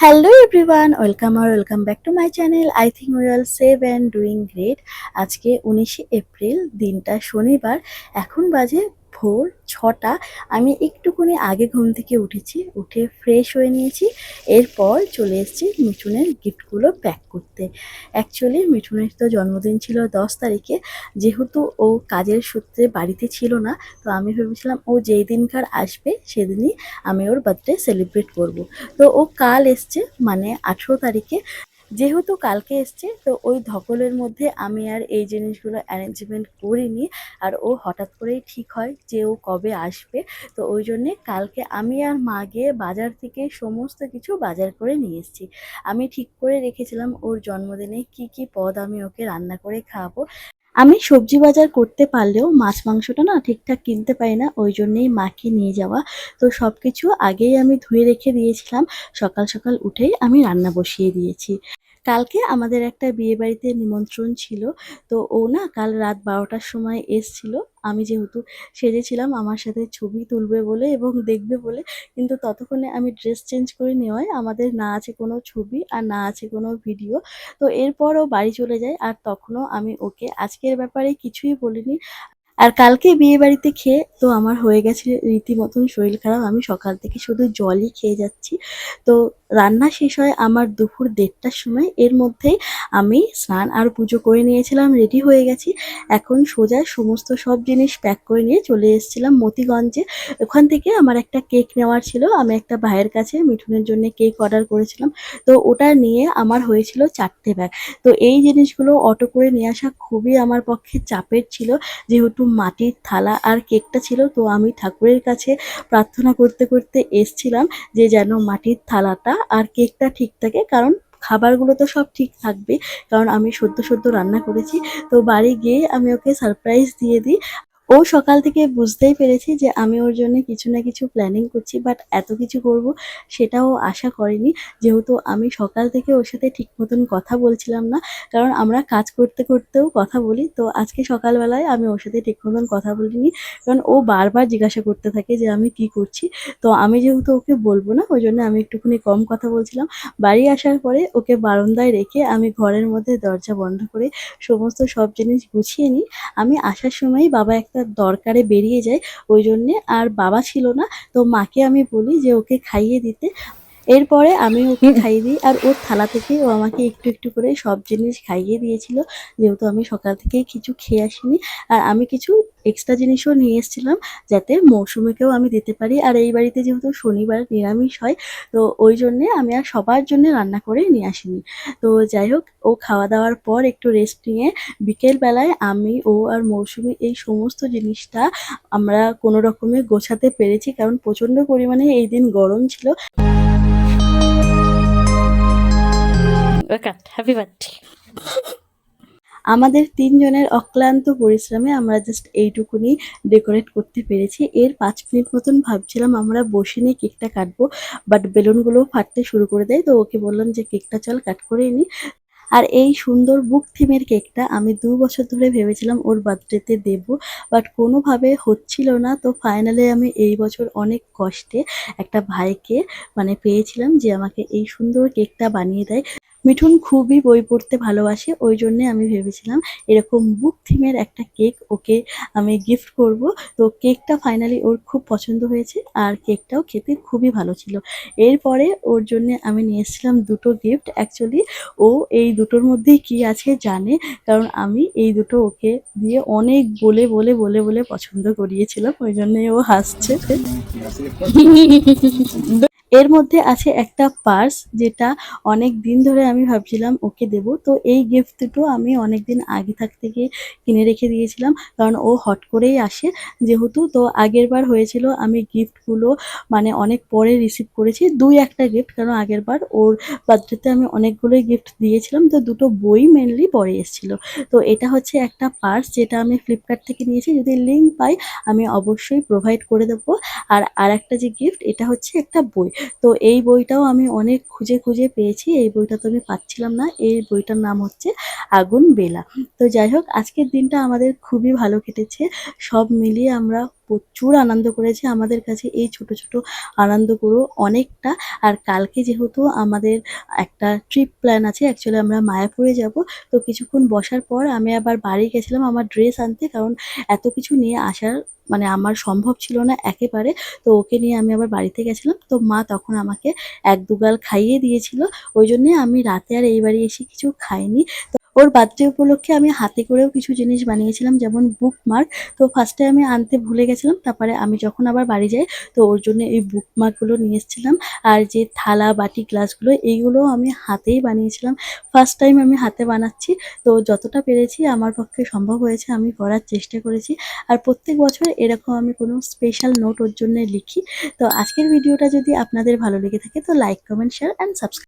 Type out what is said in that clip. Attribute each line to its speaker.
Speaker 1: Hello everyone, welcome back to my channel. I think we all safe and doing great. আজকে 19শে April, দিনটা শনিবার। এখন বাজে ভোর 6টা। আমি একটুখানি আগে ঘুম থেকে উঠেছি, উঠে ফ্রেশ হয়ে নিয়েছি। এরপর চলে এসেছি মিঠুনের গিফটগুলো প্যাক করতে। অ্যাকচুয়ালি মিঠুনের তো জন্মদিন ছিল 10 তারিখে। যেহেতু ও কাজের সূত্রে বাড়িতে ছিল না, তো আমি ভেবেছিলাম ও যেই দিনকার আসবে সেদিনই আমি ওর বার্থডে সেলিব্রেট করব। তো ও কাল এসছে, মানে 18 তারিখে। যেহেতু কালকে এসছে, তো ওই ধকলের মধ্যে আমি আর এই জিনিসগুলো অ্যারেঞ্জমেন্ট করিনি। আর ও হঠাৎ করেই ঠিক হয় যে ও কবে আসবে। তো ওই জন্যে কালকে আমি আর মা গিয়ে বাজার থেকে সমস্ত কিছু বাজার করে নিয়ে এসেছি। আমি ঠিক করে রেখেছিলাম ওর জন্মদিনে কি কি পদ আমি ওকে রান্না করে খাওয়াবো। আমি সবজি বাজার করতে পারলেও মাছ মাংসটা না ঠিকঠাক কিনতে পারি না, ওই জন্যেই মাকে নিয়ে যাওয়া। তো সব কিছু আগেই আমি ধুয়ে রেখে দিয়েছিলাম। সকাল সকাল উঠেই আমি রান্না বসিয়ে দিয়েছি। কালকে আমাদের একটা বিয়েবাড়িতে নিমন্ত্রণ ছিল। তো ও না কাল রাত 12টার সময় এসছিল। আমি যেহেতু সেজেছিলাম আমার সাথে ছবি তুলবে বলে এবং দেখবে বলে, কিন্তু ততক্ষণে আমি ড্রেস চেঞ্জ করে নেওয়ায় আমাদের না আছে কোনো ছবি আর না আছে কোনো ভিডিও। তো এরপর ও বাড়ি চলে যায়, আর তখনও আমি ওকে আজকের ব্যাপারে কিছুই বলিনি। আর কালকে বিয়েবাড়িতে খেয়ে তো আমার হয়ে গেছে রীতিমতন শরীর খারাপ। আমি সকাল থেকে শুধু জলই খেয়ে যাচ্ছি। তো রান্না শেষ হয় আমার দুপুর 1:30টার সময়। এর মধ্যেই আমি স্নান আর পুজো করে নিয়েছিলাম, রেডি হয়ে গেছি। এখন সোজা সমস্ত সব জিনিস প্যাক করে নিয়ে চলে এসেছিলাম মতিগঞ্জে। ওখান থেকে আমার একটা কেক নেওয়ার ছিল। আমি একটা ভাইয়ের কাছে মিঠুনের জন্য কেক অর্ডার করেছিলাম। তো ওটা নিয়ে আমার হয়েছিল 4টে ব্যাগ। তো এই জিনিসগুলো অটো করে নিয়ে আসা খুবই আমার পক্ষে চাপের ছিল। যেহেতু মাটির থালা আর কেকটা ছিল, তো আমি ঠাকুরের কাছে প্রার্থনা করতে করতে এসছিলাম যে যেন মাটির থালাটা আর কেকটা ঠিক থাকে, কারণ খাবারগুলো তো সব ঠিক থাকবে, কারণ আমি সদ্য সদ্য রান্না করেছি। তো বাড়ি গিয়ে আমি ওকে সারপ্রাইজ দিয়ে দিই। ও সকাল থেকে বুঝতেই পেরেছে যে আমি ওর জন্য কিছু না কিছু প্ল্যানিং করছি, বাট এত কিছু করব সেটাও আশা করেনি। যেহেতু আমি সকাল থেকে ওর সাথে ঠিক মতন কথা বলছিলাম না, কারণ আমরা কাজ করতে করতেও কথা বলি। তো আজকে সকালবেলায় আমি ওর সাথে ঠিক মতন কথা বলিনি, কারণ ও বারবার জিজ্ঞাসা করতে থাকে যে আমি কি করছি। তো আমি যেহেতু ওকে বলবো না, ওই জন্য আমি একটুখানি কম কথা বলছিলাম। বাড়ি আসার পরে ওকে বারান্দায় রেখে আমি ঘরের মধ্যে দরজা বন্ধ করে সমস্ত সব জিনিস গুছিয়ে নিই। আমি আসার সময় বাবা একটা দরকারে বেরিয়ে যায়, ওই জন্যে আর বাবা ছিল না। তো মাকে আমি বলি যে ওকে খাইয়ে দিতে। এরপরে আমি ওকে খাইয়ে দিই, আর ওর থালা থেকে ও আমাকে একটু একটু করে সব জিনিস খাইয়ে দিয়েছিল। যেহেতু আমি সকাল থেকে কিছু খেয়ে আসিনি, আর আমি কিছু এক্সট্রা জিনিসও নিয়ে এসেছিলাম যাতে মৌসুমীকেও আমি দিতে পারি। আর এই বাড়িতে যেহেতু শনিবার নিরামিষ হয়, তো ওই জন্যে আমি আর সবার জন্য রান্না করে নিয়ে আসিনি। তো যাই হোক, ও খাওয়া দাওয়ার পর একটু রেস্ট নিয়ে বিকেল বেলায় আমি, ও আর মৌসুমী এই সমস্ত জিনিসটা আমরা কোনো রকমে গোছাতে পেরেছি, কারণ প্রচণ্ড পরিমাণে এই দিন গরম ছিল। Happy birthday. আমাদের ৩ জনের অক্লান্ত পরিশ্রমে আমরা জাস্ট এইটুকুনি ডেকোরেট করতে পেরেছি। এর ৫ মিনিট মতন ভাবছিলাম আমরা বসে নিয়ে কেকটা কাটবো, বাট বেলুনগুলো ফাটতে শুরু করে দেয়। তো ওকে বললাম যে কেকটা চল কাট করেই নিই। আর এই সুন্দর বুক থিমের কেকটা আমি ২ বছর ধরে ভেবেছিলাম ওর বার্থডেতে দেব, বাট কোনোভাবে হচ্ছিল না। তো ফাইনালি আমি এই বছর অনেক কষ্টে একটা ভাইকে পেয়েছিলাম যে আমাকে এই সুন্দর কেকটা বানিয়ে দেয়। মিঠুন খুবই বই পড়তে ভালোবাসে, ওই জন্যে আমি ভেবেছিলাম এরকম বুক থিমের একটা কেক ওকে আমি গিফট করব। তো কেকটা ফাইনালি ওর খুব পছন্দ হয়েছে, আর কেকটাও খেতে খুবই ভালো ছিল। এরপরে ওর জন্যে আমি নিয়ে এসেছিলাম 2টো গিফট। অ্যাকচুয়ালি ও এই দুটোর মধ্যেই কি আছে জানে, কারণ আমি এই দুটো ওকে দিয়ে অনেক বলে বলে বলে বলে পছন্দ করিয়েছিলাম, ওই জন্যই ও হাসছে। এর মধ্যে আছে একটা পার্স, যেটা অনেক দিন ধরে আমি ভাবছিলাম ওকে দেব। তো এই গিফট দুটো আমি অনেক দিন আগে থাকতে গিয়ে কিনে রেখে দিয়েছিলাম, কারণ ও হট করেই আসে যেহেতু। তো আগের বার হয়েছিল আমি গিফটগুলো অনেক পরে রিসিভ করেছি, 2-1টা গিফট, কারণ আগের বার ওর বার্থডেতে আমি অনেকগুলোই গিফট দিয়েছিলাম। তো দুটো বই মেনলি পরে এসেছিল। তো এটা হচ্ছে একটা পার্স, যেটা আমি ফ্লিপকার্ট থেকে নিয়েছি। যদি লিঙ্ক পাই আমি অবশ্যই প্রোভাইড করে দেবো। আর আরেকটা যে গিফট, এটা হচ্ছে একটা বই। তো এই বইটাও আমি অনেক খুঁজে খুঁজে পেয়েছি, এই বইটা তো আমি পাচ্ছিলাম না। এই বইটার নাম হচ্ছে আগুন বেলা। তো যাই হোক, আজকের দিনটা আমাদের খুবই ভালো কেটেছে। সব মিলিয়ে আমরা প্রচুর আনন্দ করেছি। আমাদের কাছে এই ছোট ছোট আনন্দগুলো অনেকটা। আর কালকে যেহেতু আমাদের একটা ট্রিপ প্ল্যান আছে, অ্যাকচুয়ালি আমরা মায়াপুরে যাব। তো কিছুক্ষণ বসার পর আমি আবার বাড়ি গেছিলাম আমার ড্রেস আনতে, কারণ এত কিছু নিয়ে আসার মানে আমার সম্ভব ছিল না একেবারে। তো ওকে নিয়ে আমি আবার বাড়িতে গেছিলাম। তো মা তখন আমাকে ১-২ গাল খাইয়ে দিয়েছিল। ওই জন্যে আমি রাতে আর এই বাড়ি এসে কিছু খাইনি। তো ওর বার্থডে উপলক্ষে আমি হাতে করেও কিছু জিনিস বানিয়েছিলাম, যেমন বুকমার্ক। তো ফার্স্টে আমি আনতে ভুলে গেছিলাম। তারপরে আমি যখন আবার বাড়ি যাই, তো ওর জন্য এই বুকমার্কগুলো নিয়ে এসেছিলাম। আর যে থালা, বাটি, গ্লাসগুলো এইগুলোও আমি হাতেই বানিয়েছিলাম। ফার্স্ট টাইম আমি হাতে বানাচ্ছি। তো যতটা পেরেছি আমার পক্ষে সম্ভব হয়েছে আমি করার চেষ্টা করেছি। আর প্রত্যেক বছর এরকম আমি কোনো স্পেশাল নোট ওর জন্য লিখি। তো আজকের ভিডিওটা যদি আপনাদের ভালো লেগে থাকে তো like, comment, share and subscribe.